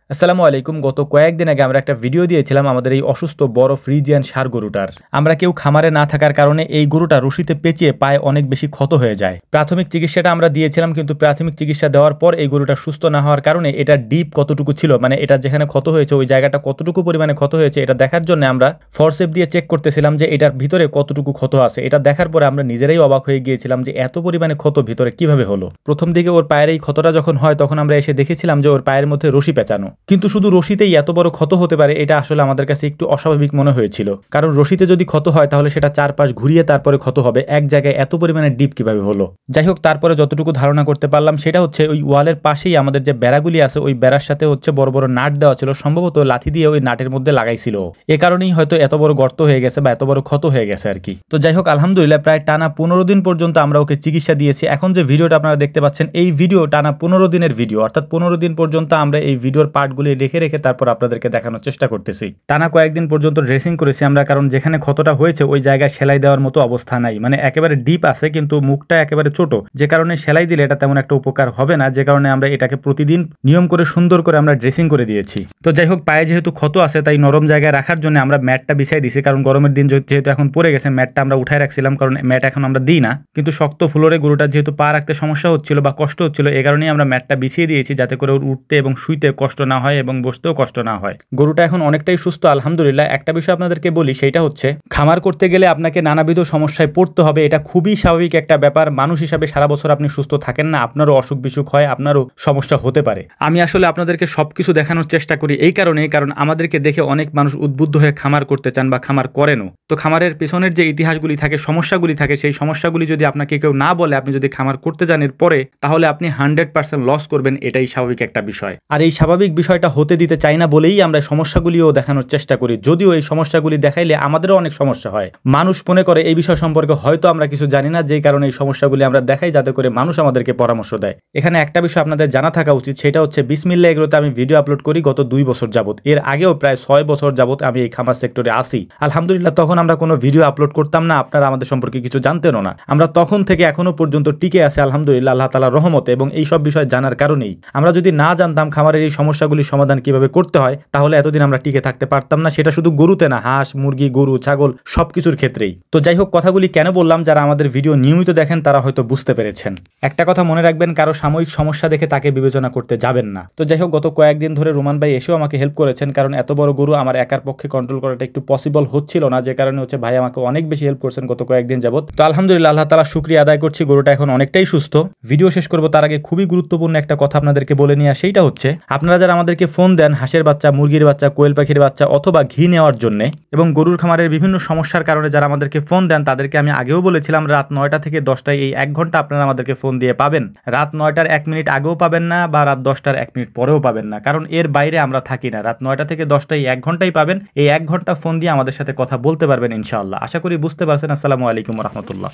আসসালামু আলাইকুম। গত কয়েকদিন আগে আমরা একটা ভিডিও দিয়েছিলাম আমাদের এই অসুস্থ বড় ফ্রিজিয়ান ষাঁড় গরুটার। আমরা কেউ খামারে না থাকার কারণে এই গরুটা রশিতে পেঁচিয়ে পায়ে অনেক বেশি ক্ষত হয়ে যায়। প্রাথমিক চিকিৎসাটা আমরা দিয়েছিলাম, কিন্তু প্রাথমিক চিকিৎসা দেওয়ার পর এই গরুটা সুস্থ না হওয়ার কারণে এটা ডিপ কতটুকু ছিল, মানে এটা যেখানে ক্ষত হয়েছে ওই জায়গাটা কতটুকু পরিমাণে ক্ষত হয়েছে এটা দেখার জন্য আমরা ফরসেপ দিয়ে চেক করতেছিলাম যে এটার ভিতরে কতটুকু ক্ষত আছে। এটা দেখার পরে আমরা নিজেরাই অবাক হয়ে গিয়েছিলাম যে এত পরিমাণে ক্ষত ভিতরে কিভাবে হলো। প্রথম দিকে ওর পায়ের এই ক্ষতটা যখন হয় তখন আমরা এসে দেখেছিলাম যে ওর পায়ের মধ্যে রশি পেঁচানো, কিন্তু শুধু রশিতেই এত বড় ক্ষত হতে পারে এটা আসলে আমাদের কাছে একটু অস্বাভাবিক মনে হয়েছিল। কারণ রশিতে যদি ক্ষত হয় তাহলে সেটা চারপাশ ঘুরিয়ে তারপরে ক্ষত হবে, এক জায়গায় এত পরিমাণে ডিপ কিভাবে হলো। যাই হোক, তারপরে যতটুকু ধারণা করতে পারলাম সেটা হচ্ছে ওই ওয়ালের পাশেই আমাদের যে বেড়াগুলি আছে ওই বেড়ার সাথে হচ্ছে বড় বড় নাট দেওয়া ছিল, সম্ভবত লাথি দিয়ে ওই নাটের মধ্যে লাগাইছিল। এ কারণেই হয়তো এত বড় গর্ত হয়ে গেছে বা এত বড় ক্ষত হয়ে গেছে আর কি। তো যাই হোক, আলহামদুলিল্লাহ প্রায় টানা 15 দিন পর্যন্ত আমরা ওকে চিকিৎসা দিয়েছি। এখন যে ভিডিওটা আপনারা দেখতে পাচ্ছেন এই ভিডিও টানা 15 দিনের ভিডিও, অর্থাৎ 15 দিন পর্যন্ত আমরা এই ভিডিওর পার্টগুলি রেখে রেখে তারপর আপনাদেরকে দেখানোর চেষ্টা করতেছি। টানা কয়েকদিন পর্যন্ত ড্রেসিং করেছি আমরা, কারণ যেখানে ক্ষতটা হয়েছে ওই জায়গায় সেলাই দেওয়ার মতো অবস্থা নাই, মানে একেবারে ডিপ আছে কিন্তু মুখটা একেবারে ছোট, যে কারণে সেলাই দিলে এটা তেমন একটা উপকার হবে না, যে কারণে আমরা এটাকে প্রতিদিন নিয়ম করে সুন্দর করে আমরা ড্রেসিং করে দিয়েছি। তো যাই হোক, পায়ে যেহেতু ক্ষত আছে তাই নরম জায়গায় রাখার জন্য আমরা ম্যাটটা বিছাই দিছি, কারণ গরমের দিন যেহেতু এখন পড়ে গেছে ম্যাটটা আমরা উঠায় রাখছিলাম, কারণ ম্যাট এখন আমরা দিই না। কিন্তু শক্ত ফ্লোরে গরুটা যেহেতু পা রাখতে সমস্যা হচ্ছিল বা কষ্ট হচ্ছিল, এই কারণেই আমরা ম্যাটটা বিছিয়ে দিয়েছি যাতে করে ওর উঠতে এবং শুইতে কষ্ট না হয় এবং বসতেও কষ্ট না হয়। গরুটা এখন অনেকটাই সুস্থ আলহামদুলিল্লাহ। একটা বিষয় আপনাদেরকে বলি, সেটা হচ্ছে খামার করতে গেলে আপনাকে নানাবিধ সমস্যায় পড়তে হবে, এটা খুবই স্বাভাবিক একটা ব্যাপার। মানুষ হিসাবে সারা বছর আপনি সুস্থ থাকেন না, আপনারও অসুখ বিসুখ হয়, আপনারও সমস্যা হতে পারে। আমি আসলে আপনাদেরকে সবকিছু দেখানোর চেষ্টা করি এই কারণেই, কারণ আমাদেরকে দেখে অনেক মানুষ উদ্বুদ্ধ হয়ে খামার করতে চান বা খামার করেনও। তো খামারের পেছনের যে ইতিহাসগুলি থাকে, সমস্যাগুলি থাকে, সেই সমস্যাগুলি যদি আপনাকে কেউ না বলে আপনি যদি খামার করতে যান এর পরে, তাহলে আপনি 100% লস করবেন, এটাই স্বাভাবিক একটা বিষয়। আর এই স্বাভাবিক বিষয়টা হতে দিতে চাই না বলেই আমরা সমস্যাগুলিও দেখানোর চেষ্টা করি, যদিও এই সমস্যাগুলি দেখাইলে আমাদেরও অনেক সমস্যা হয়। মানুষ মনে করে এই বিষয় সম্পর্কে হয়তো আমরা কিছু জানি না, যেই কারণে এই সমস্যাগুলি আমরা দেখাই যাতে করে মানুষ আমাদেরকে পরামর্শ দেয়। এখানে একটা বিষয় আপনাদের জানা থাকা উচিত, সেটা হচ্ছে বিসমিল্লাহ এগ্রোতে আমি ভিডিও আপলোড করি গত 2 বছর যাবত। এর আগেও প্রায় 6 বছর যাবত আমি এই খামার সেক্টরে আসি আলহামদুলিল্লাহ। তখন আমরা কোনো ভিডিও আপলোড করতাম না, আপনারা আমাদের সম্পর্কে কিছু জানতেনও না। আমরা তখন থেকে এখনো পর্যন্ত টিকে আছে আলহামদুলিল্লাহ আল্লাহ তাআলার রহমতে, এবং এই সব বিষয় জানার কারণেই। আমরা যদি না জানতাম খামারের এই সমস্যাগুলির সমাধান কিভাবে করতে হয় তাহলে এতদিন আমরা টিকে থাকতে পারতাম না, সেটা শুধু গরুতে না, হাঁস মুরগি গরু ছাগল সবকিছুর ক্ষেত্রেই। তো যাই হোক, কথাগুলি কেন বললাম, যারা আমাদের ভিডিও নিয়মিত দেখেন তারা হয়তো বুঝতে পেরেছেন। একটা কথা মনে রাখবেন, কারো সাময়িক সমস্যা দেখে তাকে বিবেচনা করতে যাবেন না। তো যাই হোক, গত কয়েকদিন ধরে রোমান ভাই এসেও আমাকে হেল্প করেছেন, কারণ এত বড় গরু আমার একার পক্ষে কন্ট্রোল করাটা একটু পসিবল হচ্ছিল না, যে কারণে হচ্ছে ভাই আমাকে অনেক বেশি হেল্প করছেন গত কয়েকদিন যাবত। তো আলহামদুলিল্লাহ আল্লাহ তাআলা শুকরিয়া আদায় করছি, গরুটা এখন অনেকটাই সুস্থ। ভিডিও শেষ করবো তার আগে খুবই গুরুত্বপূর্ণ একটা কথা আপনাদেরকে বলে নিয়ে, সেইটা হচ্ছে আপনারা যারা আমাদেরকে ফোন দেন হাঁসের বাচ্চা মুরগির বাচ্চা কোয়েল পাখির বাচ্চা অথবা ঘি নেওয়ার জন্য, এবং গরুর খামারের বিভিন্ন সমস্যার কারণে যারা আমাদেরকে ফোন দেন, তাদেরকে আমি আগেও বলেছিলাম রাত 9টা থেকে 10টায় এই 1 ঘন্টা আপনারা আমাদেরকে ফোন দিয়ে পাবেন। রাত 9টার 1 মিনিট আগেও পাবেন না বা রাত 10টার 1 মিনিট পরেও পাবেন না, কারণ এর বাইরে আমরা থাকি না। রাত 9টা থেকে 10টায় 1 ঘন্টাই পাবেন। এই 1 ঘন্টা ফোন দিয়ে আমাদের সাথে কথা বলতে পারবেন ইনশাআল্লাহ। আশা করি বুঝতে পারছেন। আসসালামু আলাইকুম ওয়া রাহমাতুল্লাহ।